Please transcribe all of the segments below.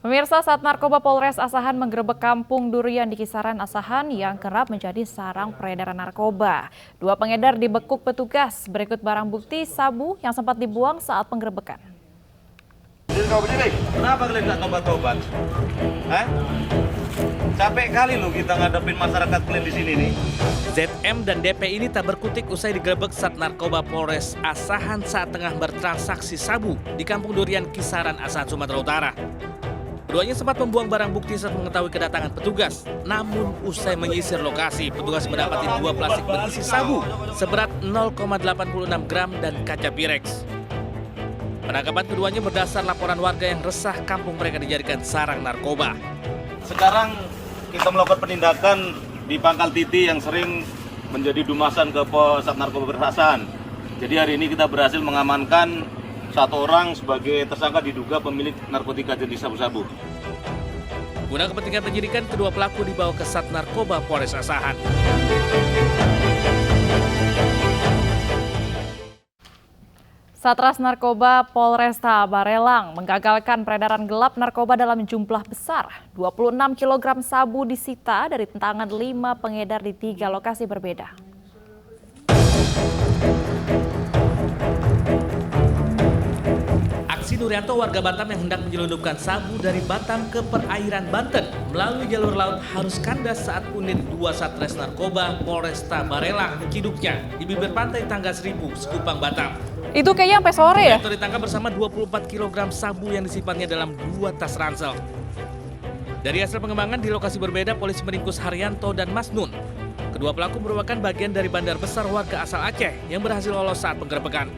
Pemirsa, saat narkoba Polres Asahan menggerebek kampung durian di Kisaran Asahan yang kerap menjadi sarang peredaran narkoba. Dua pengedar dibekuk petugas, berikut barang bukti sabu yang sempat dibuang saat penggerebekan. Kenapa kalian nggak tobat-tobat? Capek kali loh kita ngadepin masyarakat kalian di sini nih. ZM dan DP ini tak berkutik usai digerebek Sat Narkoba Polres Asahan saat tengah bertransaksi sabu di kampung durian Kisaran Asahan, Sumatera Utara. Keduanya sempat membuang barang bukti saat mengetahui kedatangan petugas. Namun usai menyisir lokasi, petugas mendapati 2 plastik berisi sabu seberat 0,86 gram dan kaca Pirex. Penangkapan keduanya berdasar laporan warga yang resah kampung mereka dijadikan sarang narkoba. Sekarang kita melakukan penindakan di Pangkal Titi yang sering menjadi dumasan ke Sat Narkoba Asahan. Jadi hari ini kita berhasil mengamankan satu orang sebagai tersangka diduga pemilik narkotika jenis sabu-sabu. Guna kepentingan penyidikan, kedua pelaku dibawa ke Sat Narkoba Polres Asahan. Satres Narkoba Polresta Barelang menggagalkan peredaran gelap narkoba dalam jumlah besar. 26 kg sabu disita dari tangan 5 pengedar di 3 lokasi berbeda. Aksi Nurianto, warga Batam yang hendak menyelundupkan sabu dari Batam ke perairan Banten melalui jalur laut harus kandas saat unit 2 Satres Narkoba Polresta Barelang menciduknya di bibir pantai Tangga Seribu, Sekupang, Batam. Itu kayaknya sampai sore ya? Nurianto ditangkap bersama 24 kg sabu yang disimpannya dalam 2 tas ransel. Dari hasil pengembangan di lokasi berbeda, polisi meringkus Haryanto dan Masnun. Kedua pelaku merupakan bagian dari bandar besar warga asal Aceh yang berhasil lolos saat penggerebekan.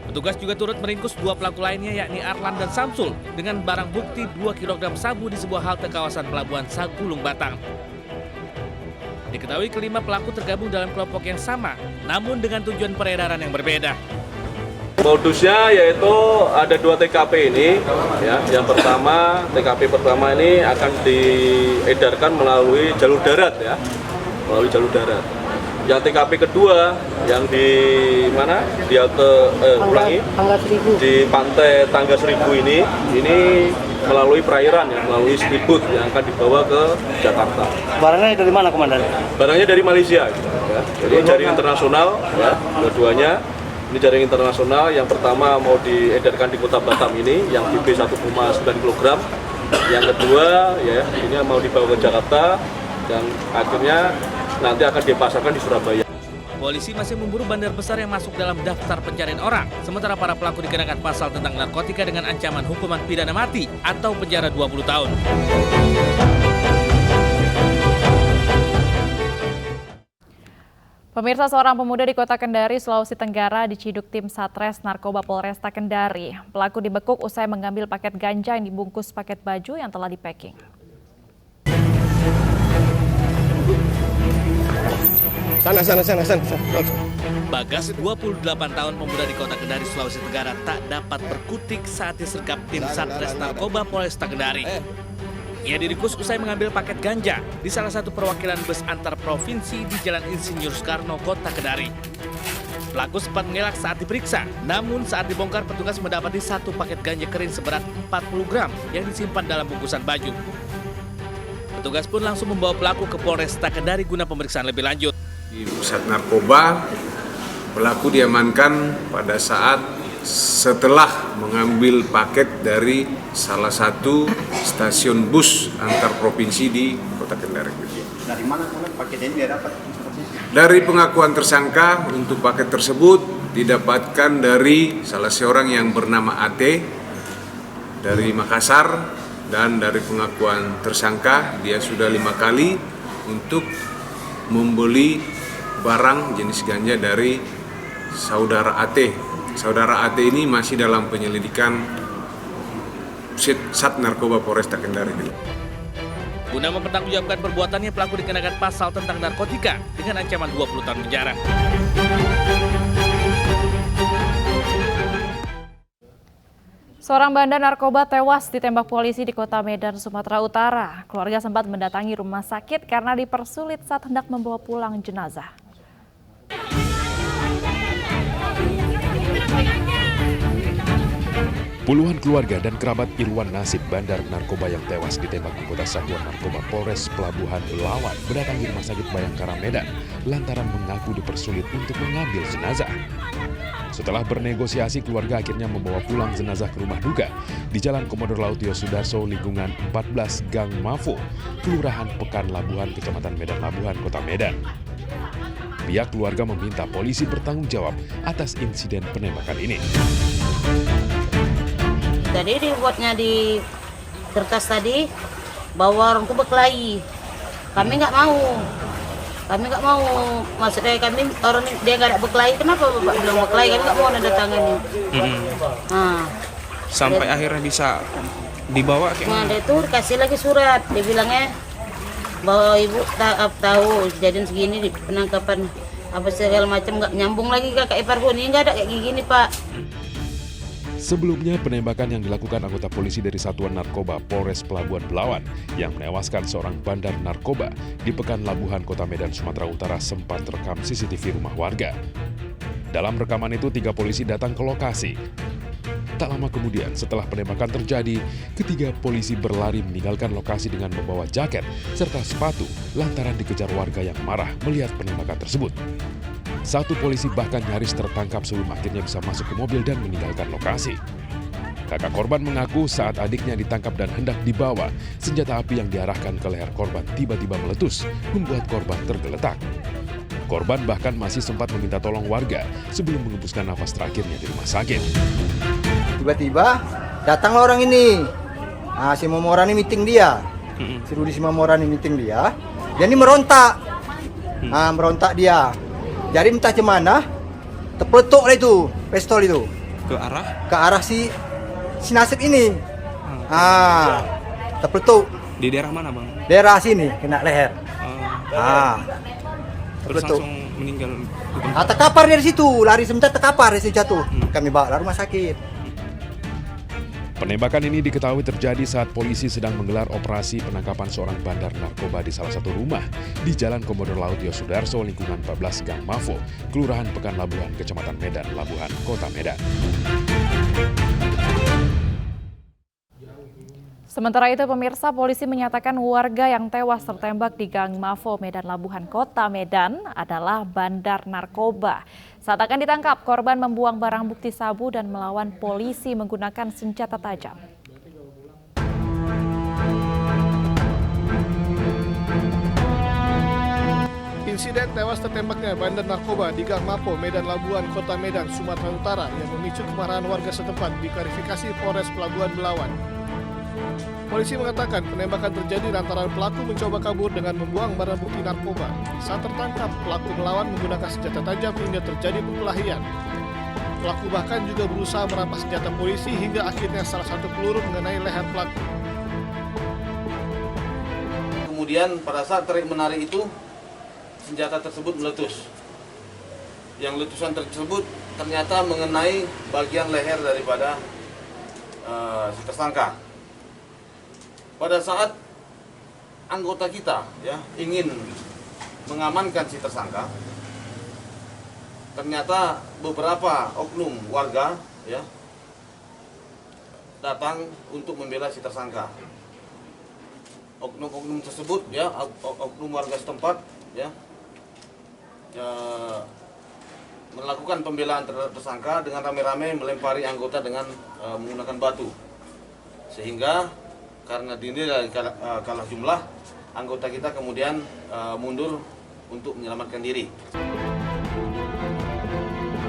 Petugas juga turut meringkus 2 pelaku lainnya yakni Arlan dan Samsul dengan barang bukti 2 kg sabu di sebuah halte kawasan Pelabuhan Sagulung, Batam. Diketahui kelima pelaku tergabung dalam kelompok yang sama, namun dengan tujuan peredaran yang berbeda. Modusnya yaitu ada 2 TKP ini, ya. Yang pertama, TKP pertama ini akan diedarkan melalui jalur darat, ya, melalui jalur darat. Yang TKP kedua yang di mana? Di halte di pantai Tangga Seribu ini melalui perairan, ya, melalui speedboat yang akan dibawa ke Jakarta. Barangnya dari mana, Komandan? Barangnya dari Malaysia, gitu, ya. Jadi jaring internasional, ya, keduanya. Ini jaring internasional. Yang pertama mau diedarkan di Kota Batam ini, yang BB 1,9 kg. Yang kedua, ya, ini mau dibawa ke Jakarta, dan akhirnya nanti akan dipasarkan di Surabaya. Polisi masih memburu bandar besar yang masuk dalam daftar pencarian orang, sementara para pelaku dikenakan pasal tentang narkotika dengan ancaman hukuman pidana mati atau penjara 20 tahun. Pemirsa, seorang pemuda di Kota Kendari, Sulawesi Tenggara diciduk tim Satres Narkoba Polresta Kendari. Pelaku dibekuk usai mengambil paket ganja yang dibungkus paket baju yang telah dipacking. Sana. Bagas, 28 tahun, pemuda di Kota Kendari, Sulawesi Tenggara, tak dapat berkutik saat disergap tim Satres Narkoba Polresta Kendari. Ia diringkus usai mengambil paket ganja di salah satu perwakilan bus antar provinsi di Jalan Insinyur Soekarno, Kota Kendari. Pelaku sempat mengelak saat diperiksa, namun saat dibongkar petugas mendapati 1 paket ganja kering seberat 40 gram yang disimpan dalam bungkusan baju. Petugas pun langsung membawa pelaku ke Polresta Kendari guna pemeriksaan lebih lanjut. Di pusat narkoba, pelaku diamankan pada saat setelah mengambil paket dari salah satu stasiun bus antar provinsi di Kota Kendari. Dari mana paket ini dia dapat? Dari pengakuan tersangka, untuk paket tersebut didapatkan dari salah seorang yang bernama AT dari Makassar, dan dari pengakuan tersangka dia sudah 5 kali untuk membeli barang jenis ganja dari saudara AT. Saudara AT ini masih dalam penyelidikan Sat Narkoba Polresta Kendari. Guna mempertanggungjawabkan perbuatannya, pelaku dikenakan pasal tentang narkotika dengan ancaman 20 tahun penjara. Seorang bandar narkoba tewas ditembak polisi di Kota Medan, Sumatera Utara. Keluarga sempat mendatangi rumah sakit karena dipersulit saat hendak membawa pulang jenazah. Puluhan keluarga dan kerabat Irwan Nasib, bandar narkoba yang tewas ditembak anggota Satuan Narkoba Polres Pelabuhan Belawan mendatangi Rumah Sakit Bayangkara Medan lantaran mengaku dipersulit untuk mengambil jenazah. Setelah bernegosiasi, keluarga akhirnya membawa pulang jenazah ke rumah duka di Jalan Komodor Laut Yosudarso, lingkungan 14 Gang Mafo, Kelurahan Pekan Labuhan, Kecamatan Medan Labuhan, Kota Medan. Pihak keluarga meminta polisi bertanggung jawab atas insiden penembakan ini. Jadi dibuatnya di kertas tadi bahwa orang itu berkelahi. Kami nggak mau. Maksudnya kami orang dia nggak ada berkelahi. Kenapa bapak bilang berkelahi? Kami nggak mau nandatangani. Sampai akhirnya bisa dibawa kayak Nah, dia itu dikasih lagi surat. Dia bilangnya bahwa ibu tahu kejadian segini di penangkapan apa segala macam, nggak nyambung lagi kakak ipar ini nggak ada kayak gini Pak. Sebelumnya, penembakan yang dilakukan anggota polisi dari Satuan Narkoba Polres Pelabuhan Belawan yang menewaskan seorang bandar narkoba di Pekan Labuhan, Kota Medan, Sumatera Utara sempat terekam CCTV rumah warga. Dalam rekaman itu, 3 polisi datang ke lokasi. Tak lama kemudian, setelah penembakan terjadi, ketiga polisi berlari meninggalkan lokasi dengan membawa jaket serta sepatu lantaran dikejar warga yang marah melihat penembakan tersebut. Satu polisi bahkan nyaris tertangkap sebelum akhirnya bisa masuk ke mobil dan meninggalkan lokasi. Kakak korban mengaku saat adiknya ditangkap dan hendak dibawa, senjata api yang diarahkan ke leher korban tiba-tiba meletus, membuat korban tergeletak. Korban bahkan masih sempat meminta tolong warga sebelum mengembuskan nafas terakhirnya di rumah sakit. Tiba-tiba datanglah orang ini. Si Momorani meeting dia. Si Rudi si Momorani meeting dia. Dia ini merontak. Merontak dia. Jadi entah cemana, terpeletuk lah itu, pistol itu. ke arah? Ke arah si Nasib ini. Terpeletuk. Di daerah mana bang? Daerah sini, kena leher. Terus Terpeletuk. langsung meninggal. Terkapar dari situ, lari sebentar terkapar dari situ jatuh. Kami bawa ke rumah sakit. Penembakan ini diketahui terjadi saat polisi sedang menggelar operasi penangkapan seorang bandar narkoba di salah satu rumah di Jalan Komodor Laut Yosudarso, lingkungan 14 Gang Mafo, Kelurahan Pekan Labuhan, Kecamatan Medan Labuhan, Kota Medan. Sementara itu, pemirsa, polisi menyatakan warga yang tewas tertembak di Gang Mafo, Medan Labuhan, Kota Medan adalah bandar narkoba. Saat akan ditangkap, korban membuang barang bukti sabu dan melawan polisi menggunakan senjata tajam. Insiden tewas tertembaknya bandar narkoba di Gang Mafo, Medan Labuhan, Kota Medan, Sumatera Utara yang memicu kemarahan warga setempat diklarifikasi Polres Pelabuhan Belawan. Polisi mengatakan penembakan terjadi lantaran pelaku mencoba kabur dengan membuang barang bukti narkoba. Saat tertangkap, pelaku melawan menggunakan senjata tajam hingga terjadi perkelahian. Pelaku bahkan juga berusaha merampas senjata polisi hingga akhirnya salah satu peluru mengenai leher pelaku. Kemudian pada saat tarik-menarik itu, senjata tersebut meletus. Yang letusan tersebut ternyata mengenai bagian leher daripada si tersangka. Pada saat anggota kita ingin mengamankan si tersangka, ternyata beberapa oknum warga datang untuk membela si tersangka. Oknum-oknum tersebut oknum warga setempat melakukan pembelaan terhadap tersangka dengan rame-rame melempari anggota dengan menggunakan batu, sehingga karena dinilai kalah jumlah, anggota kita kemudian mundur untuk menyelamatkan diri.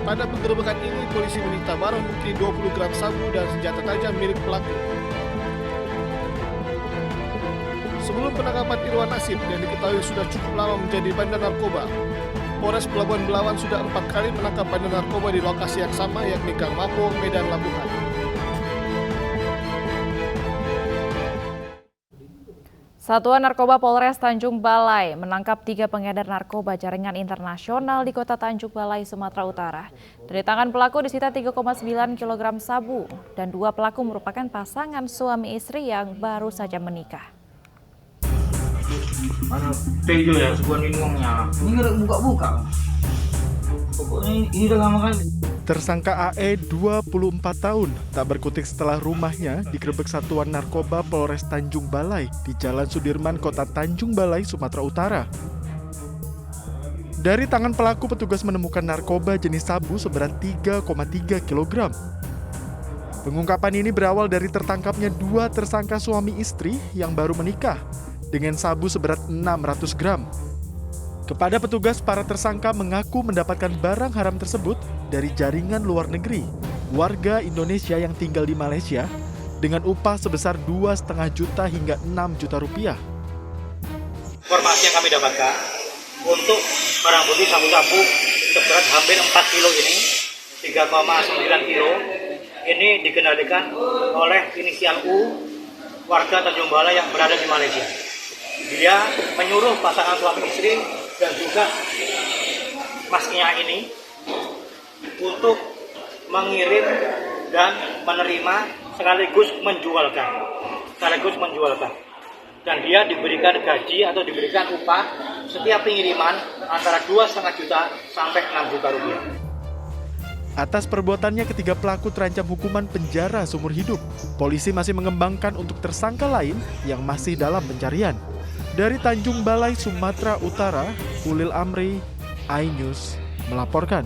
Pada penggerebekan ini, polisi menyita barang bukti 20 gram sabu dan senjata tajam milik pelaku. Sebelum penangkapan Irwan Nasib yang diketahui sudah cukup lama menjadi bandar narkoba, Polres Pelabuhan Belawan sudah 4 kali menangkap bandar narkoba di lokasi yang sama, yakni Gang Mafo, Medan Labuhan. Satuan Narkoba Polres Tanjung Balai menangkap 3 pengedar narkoba jaringan internasional di Kota Tanjung Balai, Sumatera Utara. Dari tangan pelaku disita 3,9 kg sabu dan 2 pelaku merupakan pasangan suami istri yang baru saja menikah. Mana tenjo ya, sebuah uangnya. Ini nggak buka-buka. Pokoknya ini udah lama kali. Tersangka AE 24 tahun tak berkutik setelah rumahnya digerebek Satuan Narkoba Polres Tanjung Balai di Jalan Sudirman, Kota Tanjung Balai, Sumatera Utara. Dari tangan pelaku, petugas menemukan narkoba jenis sabu seberat 3,3 kg. Pengungkapan ini berawal dari tertangkapnya 2 tersangka suami istri yang baru menikah dengan sabu seberat 600 gram. Kepada petugas, para tersangka mengaku mendapatkan barang haram tersebut dari jaringan luar negeri, warga Indonesia yang tinggal di Malaysia, dengan upah sebesar 2,5 juta hingga 6 juta rupiah. Informasi yang kami dapatkan, untuk barang bukti sabu-sabu seberat hampir 4 kilo ini, 3,9 kilo, ini dikendalikan oleh inisial U, warga Tanjung Balai yang berada di Malaysia. Dia menyuruh pasangan suami istri dan juga masnya ini untuk mengirim dan menerima sekaligus menjualkan. Dan dia diberikan gaji atau diberikan upah setiap pengiriman antara 2,5 juta sampai 6 juta rupiah. Atas perbuatannya, ketiga pelaku terancam hukuman penjara seumur hidup. Polisi masih mengembangkan untuk tersangka lain yang masih dalam pencarian. Dari Tanjung Balai, Sumatera Utara, Ulil Amri, iNews melaporkan.